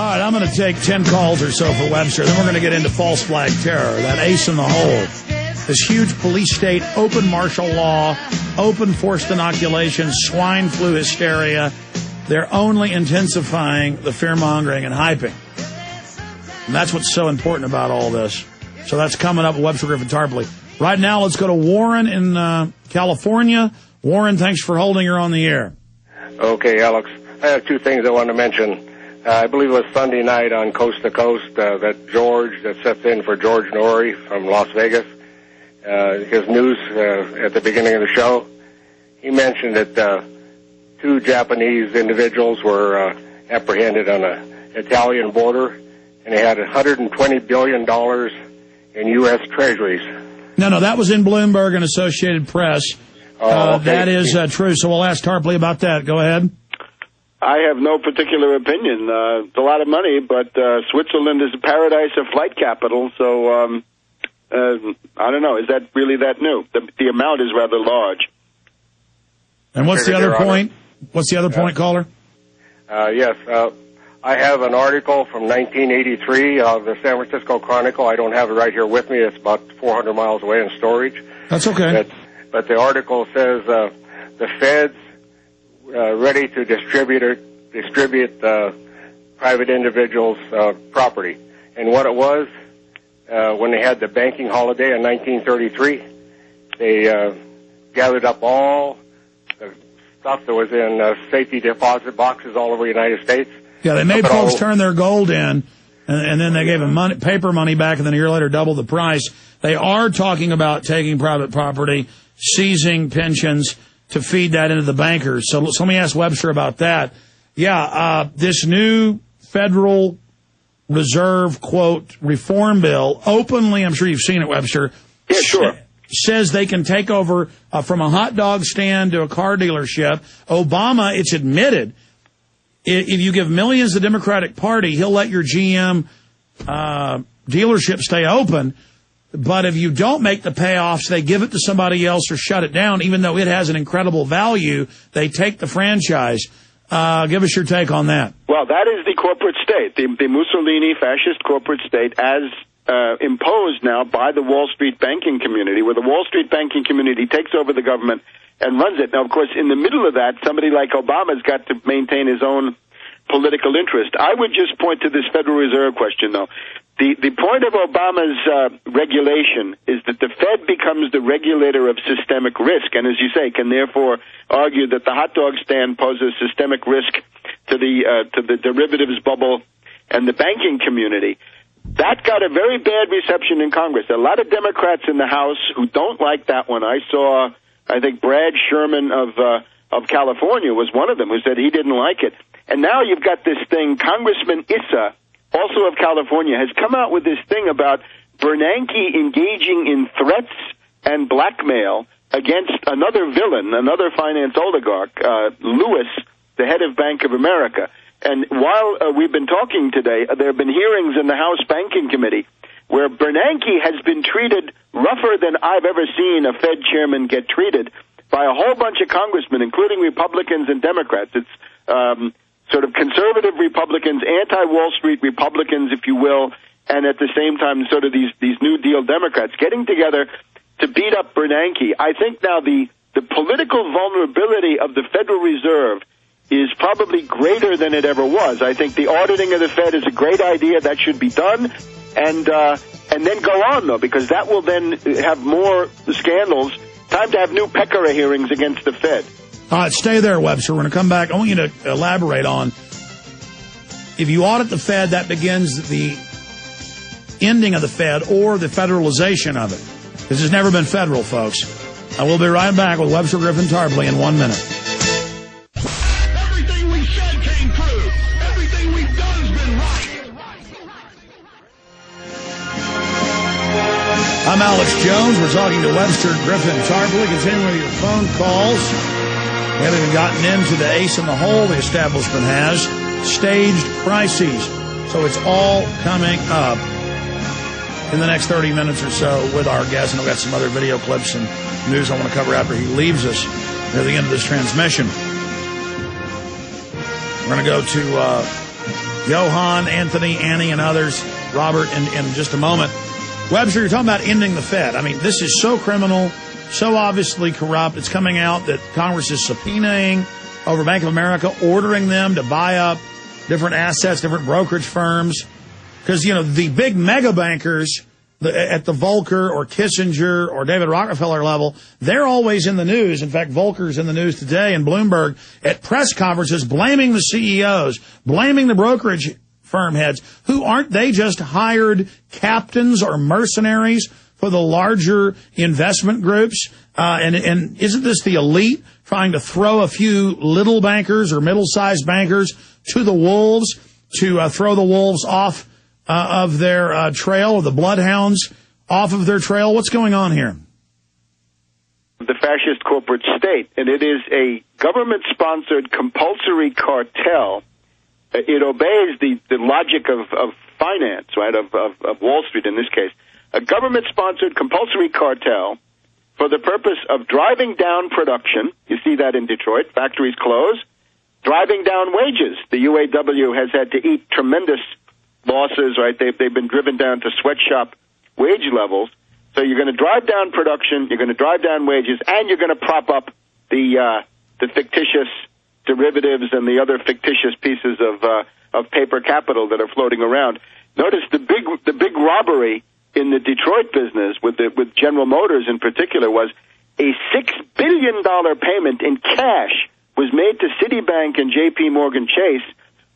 right, I'm going to take 10 calls or so for Webster. Then we're going to get into false flag terror, that ace in the hole. This huge police state, open martial law, open forced inoculation, swine flu hysteria. They're only intensifying the fear-mongering and hyping. And that's what's so important about all this. So that's coming up with Webster Griffin Tarpley. Right now, let's go to Warren in California. Warren, thanks for holding her on the air. Okay, Alex. I have two things I want to mention. I believe it was Sunday night on Coast to Coast that George, that sets in for George Norrie from Las Vegas, his news at the beginning of the show, he mentioned that two Japanese individuals were apprehended on the Italian border, and they had $120 billion in U.S. treasuries. No, that was in Bloomberg and Associated Press. Okay. That is true, so we'll ask Tarpley about that. Go ahead. I have no particular opinion. It's a lot of money, but Switzerland is a paradise of flight capital, so I don't know. Is that really that new? The amount is rather large. And what's the other point? What's the other point, caller? Yes. I have an article from 1983 of the San Francisco Chronicle. I don't have it right here with me. It's about 400 miles away in storage. That's okay. But the article says the Fed's ready to distribute private individuals' property. And what it was, when they had the banking holiday in 1933, they gathered up all the stuff that was in safety deposit boxes all over the United States. Yeah, they made folks turn their gold in, and then they gave them paper money back, and then a year later doubled the price. They are talking about taking private property, seizing pensions to feed that into the bankers. So let me ask Webster about that. Yeah, this new Federal Reserve, quote, reform bill, openly, I'm sure you've seen it, Webster. Yeah, sure. Says they can take over from a hot dog stand to a car dealership. Obama, it's admitted, if you give millions to the Democratic Party, he'll let your GM dealership stay open. But if you don't make the payoffs, they give it to somebody else or shut it down, even though it has an incredible value. They take the franchise. Give us your take on that. Well, that is the corporate state, the Mussolini fascist corporate state, as imposed now by the Wall Street banking community, where the Wall Street banking community takes over the government and runs it. Now, of course, in the middle of that, somebody like Obama's got to maintain his own political interest. I would just point to this Federal Reserve question, though. The point of Obama's regulation is that the Fed becomes the regulator of systemic risk, and as you say, can therefore argue that the hot dog stand poses systemic risk to the derivatives bubble and the banking community. That got a very bad reception in Congress. There are a lot of Democrats in the House who don't like that one. I saw, I think Brad Sherman of California was one of them who said he didn't like it. And now you've got this thing, Congressman Issa, also of California, has come out with this thing about Bernanke engaging in threats and blackmail against another villain, another finance oligarch, Lewis, the head of Bank of America. And while we've been talking today, there have been hearings in the House Banking Committee where Bernanke has been treated rougher than I've ever seen a Fed chairman get treated by a whole bunch of congressmen, including Republicans and Democrats. It's sort of conservative Republicans, anti-Wall Street Republicans, if you will, and at the same time sort of these New Deal Democrats getting together to beat up Bernanke. I think now the political vulnerability of the Federal Reserve is probably greater than it ever was. I think the auditing of the Fed is a great idea. That should be done. And then go on, though, because that will then have more scandals. Time to have new Peccary hearings against the Fed. All right, stay there, Webster. We're going to come back. I want you to elaborate on, if you audit the Fed, that begins the ending of the Fed or the federalization of it. This has never been federal, folks. I will be right back with Webster Griffin Tarpley in 1 minute. Everything we said came true. Everything we've done has been right. I'm Alex Jones. We're talking to Webster Griffin Tarpley. Continuing with your phone calls. We haven't even gotten into the ace in the hole the establishment has. Staged crises. So it's all coming up in the next 30 minutes or so with our guest. And I've got some other video clips and news I want to cover after he leaves us near the end of this transmission. We're going to go to Johan, Anthony, Annie, and others, Robert, in just a moment. Webster, you're talking about ending the Fed. I mean, this is so criminal, so obviously corrupt. It's coming out that Congress is subpoenaing over Bank of America, ordering them to buy up different assets, different brokerage firms. Because, you know, the big mega bankers at the Volcker or Kissinger or David Rockefeller level, they're always in the news. In fact, Volcker's in the news today and Bloomberg at press conferences blaming the CEOs, blaming the brokerage firm heads, who aren't they just hired captains or mercenaries for the larger investment groups? And isn't this the elite trying to throw a few little bankers or middle-sized bankers to the wolves, to throw the wolves off of their trail, or the bloodhounds off of their trail? What's going on here? The fascist corporate state, and it is a government-sponsored compulsory cartel. It obeys the logic of finance, right, of Wall Street in this case. A government-sponsored compulsory cartel for the purpose of driving down production. You see that in Detroit. Factories close. Driving down wages. The UAW has had to eat tremendous losses, right? They've been driven down to sweatshop wage levels. So you're going to drive down production, you're going to drive down wages, and you're going to prop up the fictitious derivatives and the other fictitious pieces of paper capital that are floating around. Notice the big robbery in the Detroit business with General Motors in particular was a $6 billion payment in cash was made to Citibank and J.P. Morgan Chase,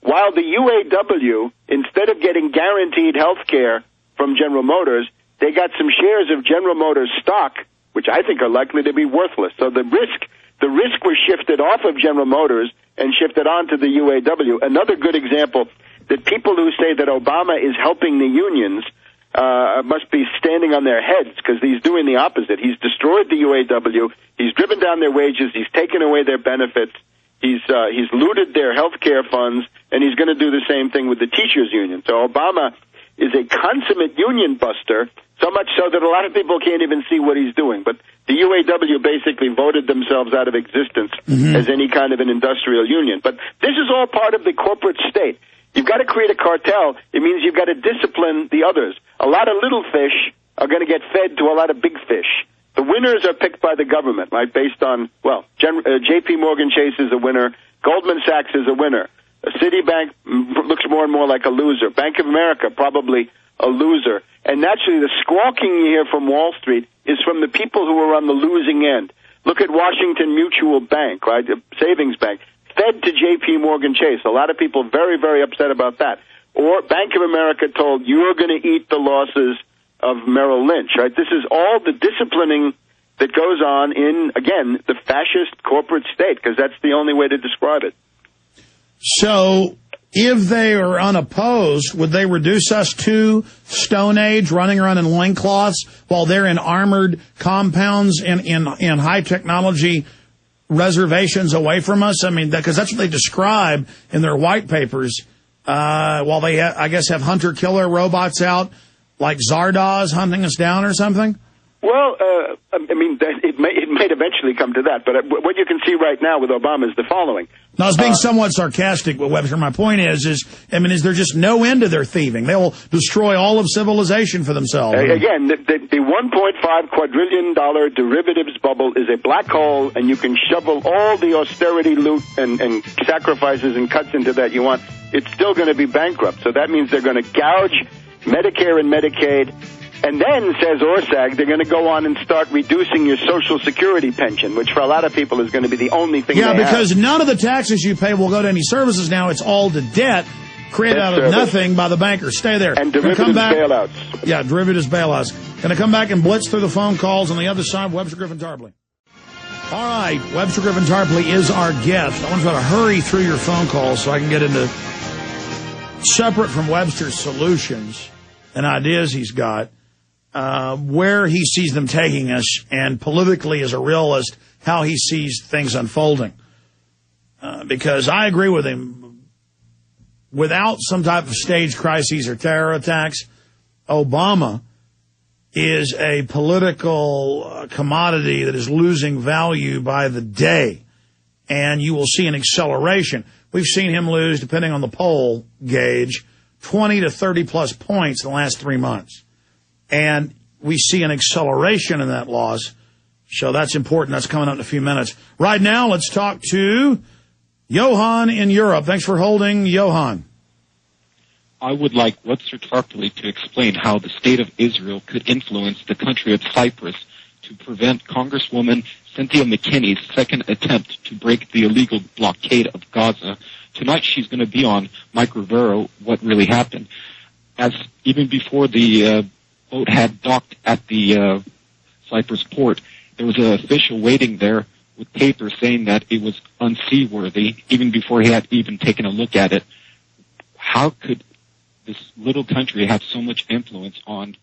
while the UAW, instead of getting guaranteed health care from General Motors, they got some shares of General Motors stock, which I think are likely to be worthless. So the risk was shifted off of General Motors and shifted onto the UAW. Another good example that people who say that Obama is helping the unions must be standing on their heads, because he's doing the opposite. He's destroyed the UAW. He's driven down their wages. He's taken away their benefits. He's looted their health care funds, and he's going to do the same thing with the teachers union. So Obama is a consummate union buster, so much so that a lot of people can't even see what he's doing. But the UAW basically voted themselves out of existence as any kind of an industrial union. But this is all part of the corporate state. You've got to create a cartel. It means you've got to discipline the others. A lot of little fish are going to get fed to a lot of big fish. The winners are picked by the government, right, based on, well, J.P. Morgan Chase is a winner. Goldman Sachs is a winner. Citibank looks more and more like a loser. Bank of America, probably a loser. And naturally, the squawking you hear from Wall Street is from the people who are on the losing end. Look at Washington Mutual Bank, right, savings bank, fed to J.P. Morgan Chase. A lot of people very, very upset about that. Or Bank of America told, you're going to eat the losses of Merrill Lynch, right? This is all the disciplining that goes on in, again, the fascist corporate state, because that's the only way to describe it. So if they are unopposed, would they reduce us to Stone Age, running around in loincloths while they're in armored compounds in high technology reservations away from us? I mean, because that's what they describe in their white papers, while they, I guess, have hunter-killer robots out, like Zardoz hunting us down or something? Well, I mean, it may eventually come to that, but what you can see right now with Obama is the following. No, I was being somewhat sarcastic, but Webster, my point is there just no end to their thieving? They will destroy all of civilization for themselves. Again, the $1.5 quadrillion derivatives bubble is a black hole, and you can shovel all the austerity loot and sacrifices and cuts into that you want. It's still going to be bankrupt. So that means they're going to gouge Medicare and Medicaid. And then, says Orszag, they're going to go on and start reducing your Social Security pension, which for a lot of people is going to be the only thing they have. Yeah, because none of the taxes you pay will go to any services now. It's all to debt created out of nothing by the bankers. Stay there. And derivatives bailouts. Yeah, derivatives bailouts. Going to come back and blitz through the phone calls on the other side. Webster Griffin Tarpley. All right, Webster Griffin Tarpley is our guest. I want you to hurry through your phone calls so I can get into, separate from Webster's solutions and ideas he's got, where he sees them taking us, and politically as a realist, how he sees things unfolding. Because I agree with him. Without some type of staged crises or terror attacks, Obama is a political commodity that is losing value by the day. And you will see an acceleration. we've seen him lose, depending on the poll gauge, 20 to 30-plus points in the last 3 months. And we see an acceleration in that loss. So that's important. That's coming up in a few minutes. Right now, let's talk to Johan in Europe. Thanks for holding, Johan. I would like Webster Tarpley to explain how the state of Israel could influence the country of Cyprus to prevent Congresswoman Cynthia McKinney's second attempt to break the illegal blockade of Gaza. Tonight she's going to be on Mike Rivero, What Really Happened. As even before the boat had docked at the Cyprus port, there was an official waiting there with papers saying that it was unseaworthy, even before he had even taken a look at it. How could this little country have so much influence on